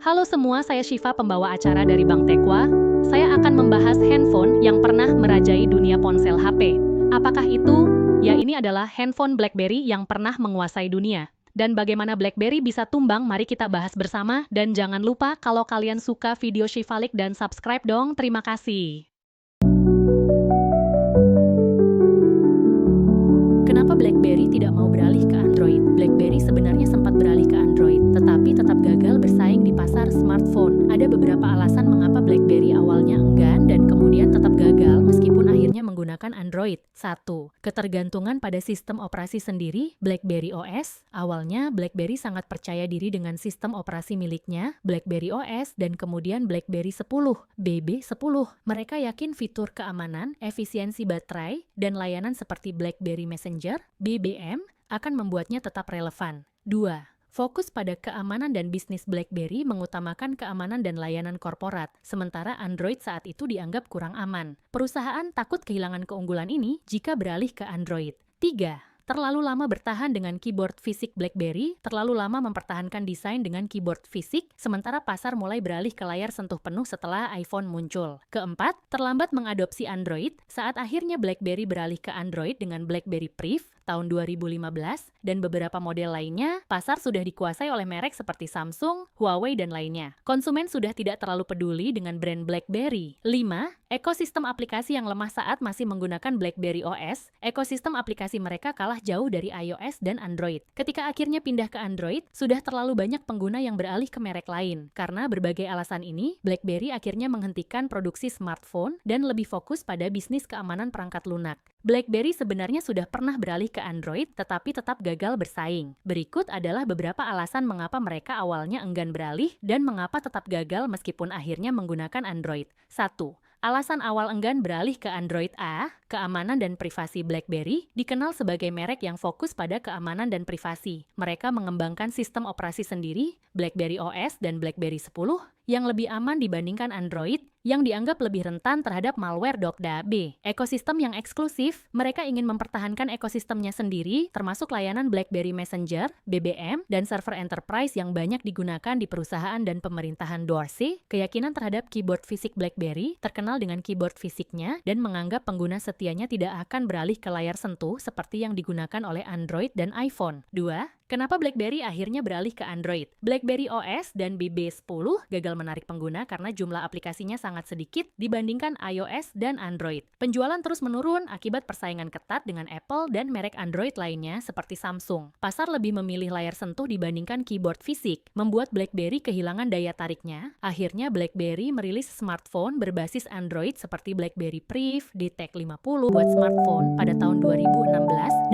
Halo semua, saya Syifa, pembawa acara dari Bank Tekwa. Saya akan membahas handphone yang pernah merajai dunia ponsel HP. Apakah itu? Ya, ini adalah handphone BlackBerry yang pernah menguasai dunia. Dan bagaimana BlackBerry bisa tumbang, mari kita bahas bersama. Dan jangan lupa kalau kalian suka video Syifa like dan subscribe dong, terima kasih. Kenapa BlackBerry tidak mau beralih ke Android? BlackBerry sebenarnya sempat beralih ke Android, tetapi tetap gagal bersaing di pasar smartphone. Ada beberapa alasan mengapa BlackBerry awalnya enggan dan kemudian tetap gagal meskipun akhirnya menggunakan Android. 1. Ketergantungan pada sistem operasi sendiri, BlackBerry OS. Awalnya, BlackBerry sangat percaya diri dengan sistem operasi miliknya, BlackBerry OS, dan kemudian BlackBerry 10, BB10. Mereka yakin fitur keamanan, efisiensi baterai, dan layanan seperti BlackBerry Messenger, BBM, akan membuatnya tetap relevan. 2. Fokus pada keamanan dan bisnis. BlackBerry mengutamakan keamanan dan layanan korporat, sementara Android saat itu dianggap kurang aman. Perusahaan takut kehilangan keunggulan ini jika beralih ke Android. 3. Terlalu lama bertahan dengan keyboard fisik. BlackBerry terlalu lama mempertahankan desain dengan keyboard fisik, sementara pasar mulai beralih ke layar sentuh penuh setelah iPhone muncul. Keempat, terlambat mengadopsi Android. Saat akhirnya BlackBerry beralih ke Android dengan BlackBerry Priv tahun 2015 dan beberapa model lainnya, pasar sudah dikuasai oleh merek seperti Samsung, Huawei, dan lainnya. Konsumen sudah tidak terlalu peduli dengan brand BlackBerry. 5. Ekosistem aplikasi yang lemah. Saat masih menggunakan BlackBerry OS, ekosistem aplikasi mereka kalah jauh dari iOS dan Android. Ketika akhirnya pindah ke Android, sudah terlalu banyak pengguna yang beralih ke merek lain. Karena berbagai alasan ini, BlackBerry akhirnya menghentikan produksi smartphone dan lebih fokus pada bisnis keamanan perangkat lunak. BlackBerry sebenarnya sudah pernah beralih ke Android, tetapi tetap gagal bersaing. Berikut adalah beberapa alasan mengapa mereka awalnya enggan beralih dan mengapa tetap gagal meskipun akhirnya menggunakan Android. 1. Alasan awal enggan beralih ke Android. A. Keamanan dan privasi. BlackBerry dikenal sebagai merek yang fokus pada keamanan dan privasi. Mereka mengembangkan sistem operasi sendiri, BlackBerry OS dan BlackBerry 10, yang lebih aman dibandingkan Android, yang dianggap lebih rentan terhadap malware. B. Ekosistem yang eksklusif. Mereka ingin mempertahankan ekosistemnya sendiri, termasuk layanan BlackBerry Messenger, BBM, dan server enterprise yang banyak digunakan di perusahaan dan pemerintahan. C. Keyakinan terhadap keyboard fisik. BlackBerry terkenal dengan keyboard fisiknya dan menganggap pengguna setianya tidak akan beralih ke layar sentuh seperti yang digunakan oleh Android dan iPhone. 2. Kenapa BlackBerry akhirnya beralih ke Android? BlackBerry OS dan BB10 gagal menarik pengguna karena jumlah aplikasinya sangat sedikit dibandingkan iOS dan Android. Penjualan terus menurun akibat persaingan ketat dengan Apple dan merek Android lainnya seperti Samsung. Pasar lebih memilih layar sentuh dibandingkan keyboard fisik, membuat BlackBerry kehilangan daya tariknya. Akhirnya BlackBerry merilis smartphone berbasis Android seperti BlackBerry Priv, DTEK 50 buat smartphone pada tahun 2016